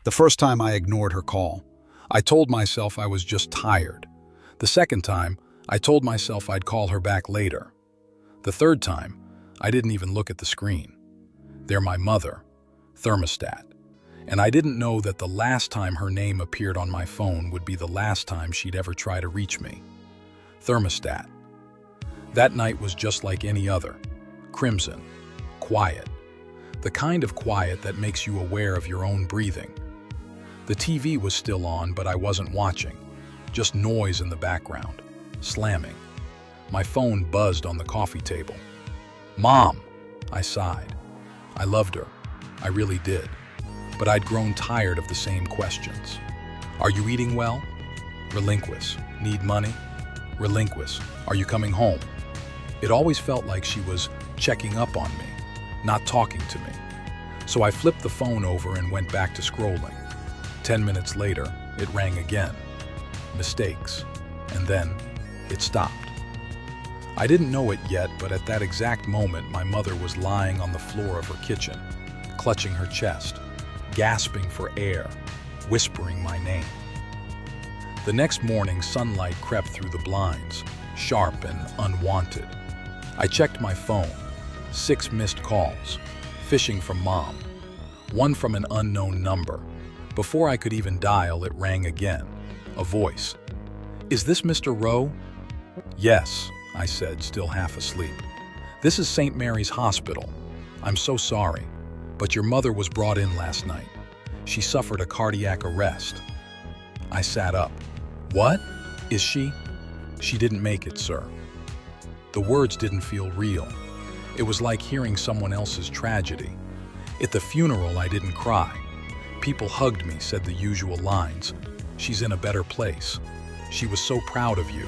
The first time I ignored her call. I told myself I was just tired. The second time, I told myself I'd call her back later. The third time, I didn't even look at the screen. They're my mother, thermostat. And I didn't know that the last time her name appeared on my phone would be the last time she'd ever try to reach me. Thermostat. That night was just like any other. Crimson. Quiet. The kind of quiet that makes you aware of your own breathing. The TV was still on, but I wasn't watching. Just noise in the background. Slamming. My phone buzzed on the coffee table. Mom! I sighed. I loved her. I really did. But I'd grown tired of the same questions. Are you eating well? Relinquish. Need money? Relinquish. Are you coming home? It always felt like she was checking up on me, not talking to me. So I flipped the phone over and went back to scrolling. 10 minutes later, it rang again. Mistakes. And then it stopped. I didn't know it yet, but at that exact moment, my mother was lying on the floor of her kitchen, clutching her chest, gasping for air, whispering my name. The next morning, sunlight crept through the blinds, sharp and unwanted. I checked my phone. 6 missed calls, fishing from Mom. 1 from an unknown number. Before I could even dial, it rang again. A voice. Is this Mr. Rowe? Yes, I said, still half asleep. This is St. Mary's Hospital. I'm so sorry, but your mother was brought in last night. She suffered a cardiac arrest. I sat up. What? Is she? She didn't make it, sir. The words didn't feel real. It was like hearing someone else's tragedy. At the funeral, I didn't cry. People hugged me, said the usual lines. She's in a better place. She was so proud of you.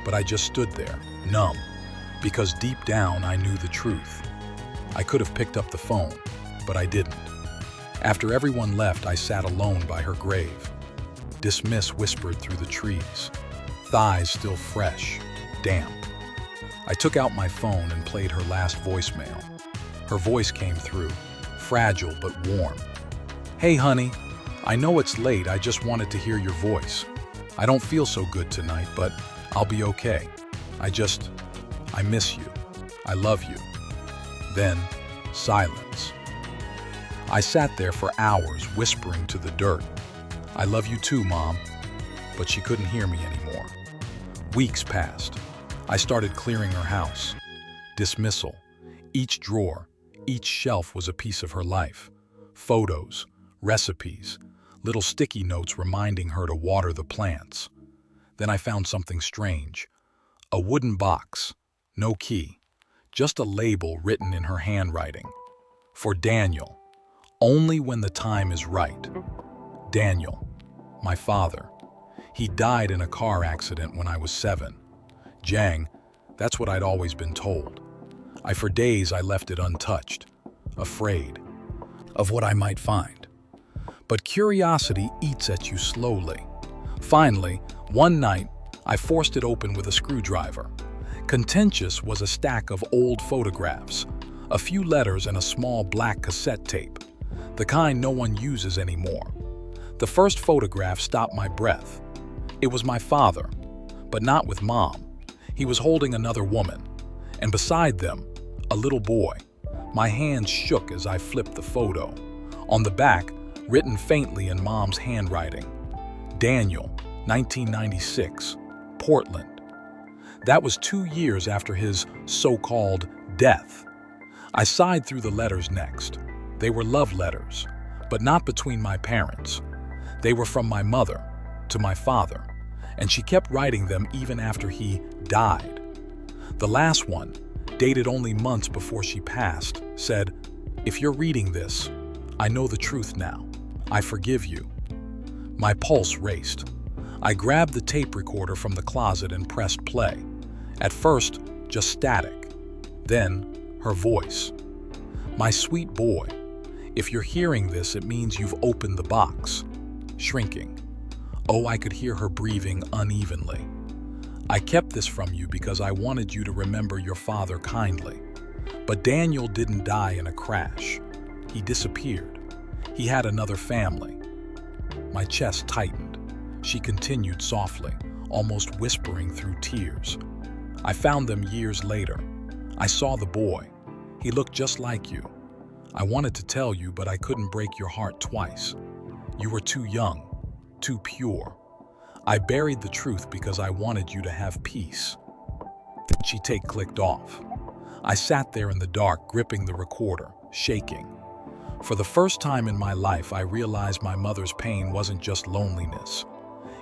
But I just stood there, numb, because deep down I knew the truth. I could have picked up the phone, but I didn't. After everyone left, I sat alone by her grave. Dismiss whispered through the trees. Thighs still fresh, damp. I took out my phone and played her last voicemail. Her voice came through, fragile but warm. Hey honey, I know it's late, I just wanted to hear your voice. I don't feel so good tonight, but I'll be okay. I miss you. I love you. Then, silence. I sat there for hours whispering to the dirt. I love you too, Mom. But she couldn't hear me anymore. Weeks passed. I started clearing her house. Dismissal. Each drawer, each shelf was a piece of her life. Photos, recipes, little sticky notes reminding her to water the plants. Then I found something strange. A wooden box, no key, just a label written in her handwriting. For Daniel, only when the time is right. Daniel, my father. He died in a car accident when I was 7. Jang, that's what I'd always been told. For days I left it untouched, afraid of what I might find. But curiosity eats at you slowly. Finally, one night, I forced it open with a screwdriver. Contentious was a stack of old photographs, a few letters and a small black cassette tape, the kind no one uses anymore. The first photograph stopped my breath. It was my father, but not with Mom. He was holding another woman, and beside them, a little boy. My hands shook as I flipped the photo. On the back, written faintly in Mom's handwriting, Daniel, 1996, Portland. That was 2 years after his so-called death. I sighed through the letters next. They were love letters, but not between my parents. They were from my mother to my father, and she kept writing them even after he died. The last one, dated only months before she passed, said, "If you're reading this, I know the truth now. I forgive you." My pulse raced. I grabbed the tape recorder from the closet and pressed play. At first, just static. Then, her voice. "My sweet boy, if you're hearing this, it means you've opened the box." Shrinking. Oh, I could hear her breathing unevenly. "I kept this from you because I wanted you to remember your father kindly. But Daniel didn't die in a crash. He disappeared. He had another family, My chest tightened. She continued softly, almost whispering through tears. I found them years later. I saw the boy. He looked just like you. I wanted to tell you, but I couldn't break your heart twice. You were too young, too pure. I buried the truth because I wanted you to have peace. She clicked off. I sat there in the dark, gripping the recorder, shaking. For the first time in my life, I realized my mother's pain wasn't just loneliness.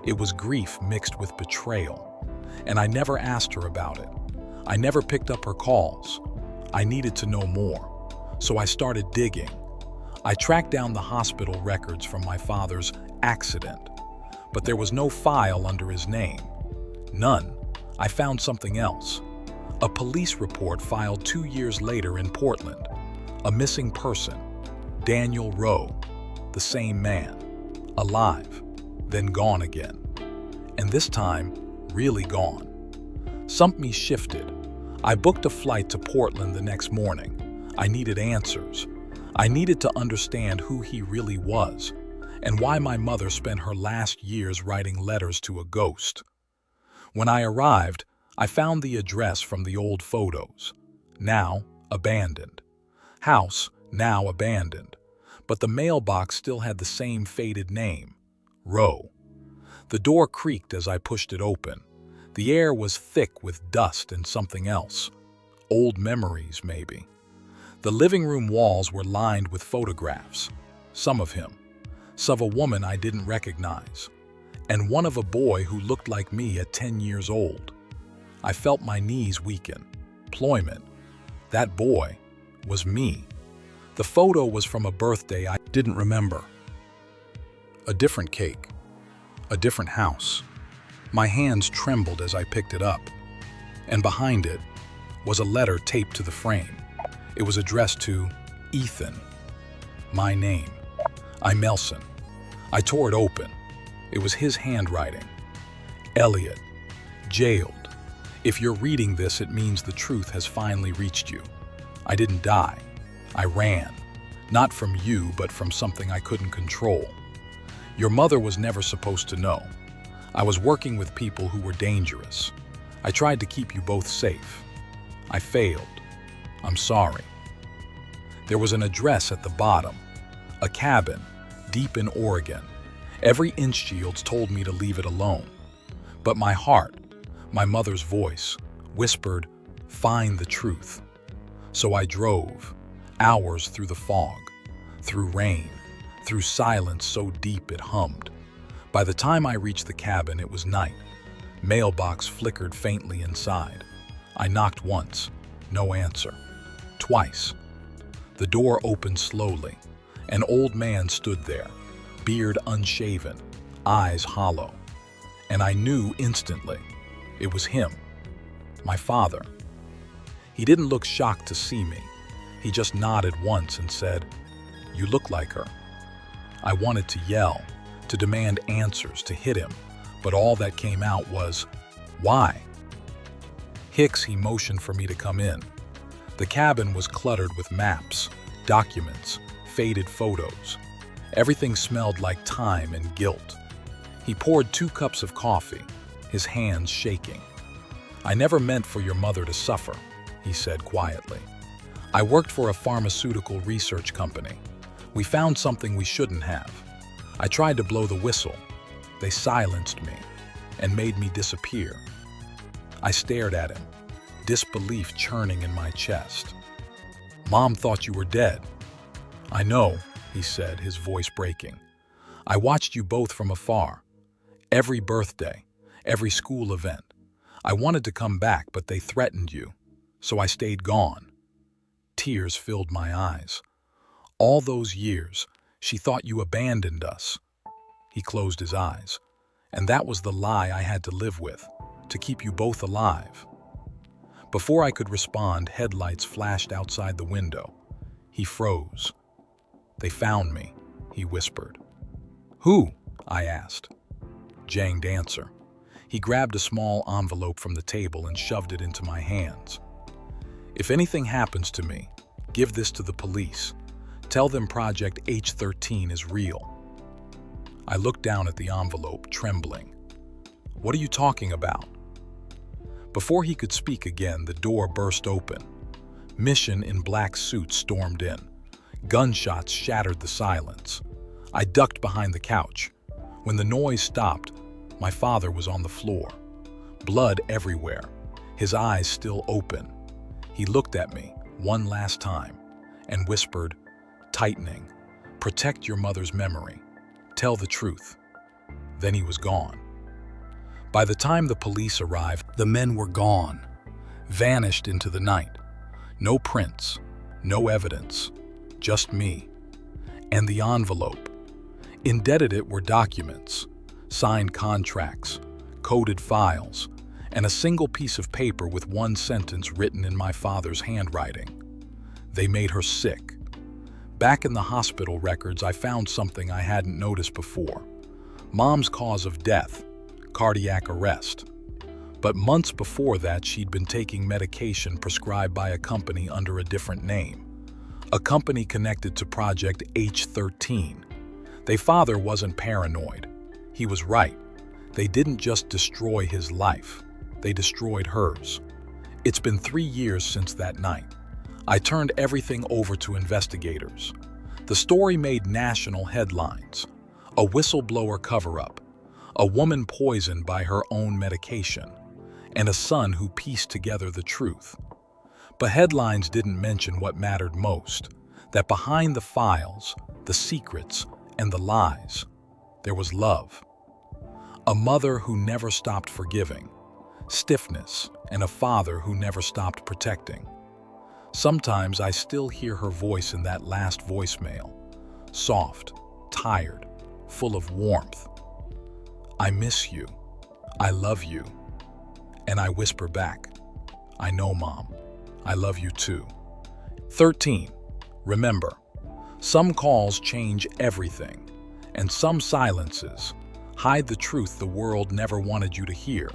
It was grief mixed with betrayal. And I never asked her about it. I never picked up her calls. I needed to know more. So I started digging. I tracked down the hospital records from my father's accident. But there was no file under his name. None. I found something else. A police report filed 2 years later in Portland. A missing person. Daniel Rowe. The same man. Alive. Then gone again. And this time, really gone. Something shifted. I booked a flight to Portland the next morning. I needed answers. I needed to understand who he really was, and why my mother spent her last years writing letters to a ghost. When I arrived, I found the address from the old photos. Now abandoned. House, now abandoned. But the mailbox still had the same faded name, Rowe. The door creaked as I pushed it open. The air was thick with dust and something else. Old memories, maybe. The living room walls were lined with photographs. Some of him. Some of a woman I didn't recognize. And one of a boy who looked like me at 10 years old. I felt my knees weaken. Employment. That boy was me. The photo was from a birthday I didn't remember. A different cake. A different house. My hands trembled as I picked it up. And behind it was a letter taped to the frame. It was addressed to Ethan. My name. I'm Melson. I tore it open. It was his handwriting. Elliot. Jailed. If you're reading this, it means the truth has finally reached you. I didn't die. I ran. Not from you, but from something I couldn't control. Your mother was never supposed to know. I was working with people who were dangerous. I tried to keep you both safe. I failed. I'm sorry. There was an address at the bottom. A cabin, deep in Oregon. Every inch shields told me to leave it alone. But my heart, my mother's voice, whispered, find the truth. So I drove, hours through the fog, through rain, through silence so deep it hummed. By the time I reached the cabin, it was night. Mailbox flickered faintly inside. I knocked once, no answer. Twice. The door opened slowly. An old man stood there, beard unshaven, eyes hollow. And I knew instantly it was him, my father. He didn't look shocked to see me. He just nodded once and said, "You look like her." I wanted to yell, to demand answers, to hit him, but all that came out was, "Why?" Hicks, he motioned for me to come in. The cabin was cluttered with maps, documents, faded photos. Everything smelled like time and guilt. He poured 2 cups of coffee, his hands shaking. "I never meant for your mother to suffer," he said quietly. "I worked for a pharmaceutical research company. We found something we shouldn't have. I tried to blow the whistle. They silenced me and made me disappear." I stared at him, disbelief churning in my chest. "Mom thought you were dead." "I know," he said, his voice breaking. "I watched you both from afar. Every birthday, every school event. I wanted to come back, but they threatened you, so I stayed gone." Tears filled my eyes. "All those years, she thought you abandoned us." He closed his eyes. "And that was the lie I had to live with, to keep you both alive." Before I could respond, headlights flashed outside the window. He froze. "They found me," he whispered. "Who?" I asked. Janged answer. He grabbed a small envelope from the table and shoved it into my hands. "If anything happens to me, give this to the police. Tell them Project H13 is real." I looked down at the envelope, trembling. "What are you talking about?" Before he could speak again, the door burst open. Mission in black suits stormed in. Gunshots shattered the silence. I ducked behind the couch. When the noise stopped, my father was on the floor. Blood everywhere, his eyes still open. He looked at me one last time and whispered, tightening, "Protect your mother's memory. Tell the truth." Then he was gone. By the time the police arrived, the men were gone, vanished into the night. No prints, no evidence, just me. And the envelope. Indebted it were documents, signed contracts, coded files, and a single piece of paper with one sentence written in my father's handwriting. They made her sick. Back in the hospital records, I found something I hadn't noticed before. Mom's cause of death, cardiac arrest. But months before that, she'd been taking medication prescribed by a company under a different name. A company connected to Project H13. Their father wasn't paranoid. He was right. They didn't just destroy his life. They destroyed hers. It's been 3 years since that night. I turned everything over to investigators. The story made national headlines. A whistleblower cover-up. A woman poisoned by her own medication. And a son who pieced together the truth. But headlines didn't mention what mattered most. That behind the files, the secrets, and the lies, there was love. A mother who never stopped forgiving. Stiffness, and a father who never stopped protecting. Sometimes I still hear her voice in that last voicemail. Soft, tired, full of warmth. "I miss you. I love you." And I whisper back, "I know, Mom. I love you too." 13. Remember, some calls change everything, and some silences hide the truth the world never wanted you to hear.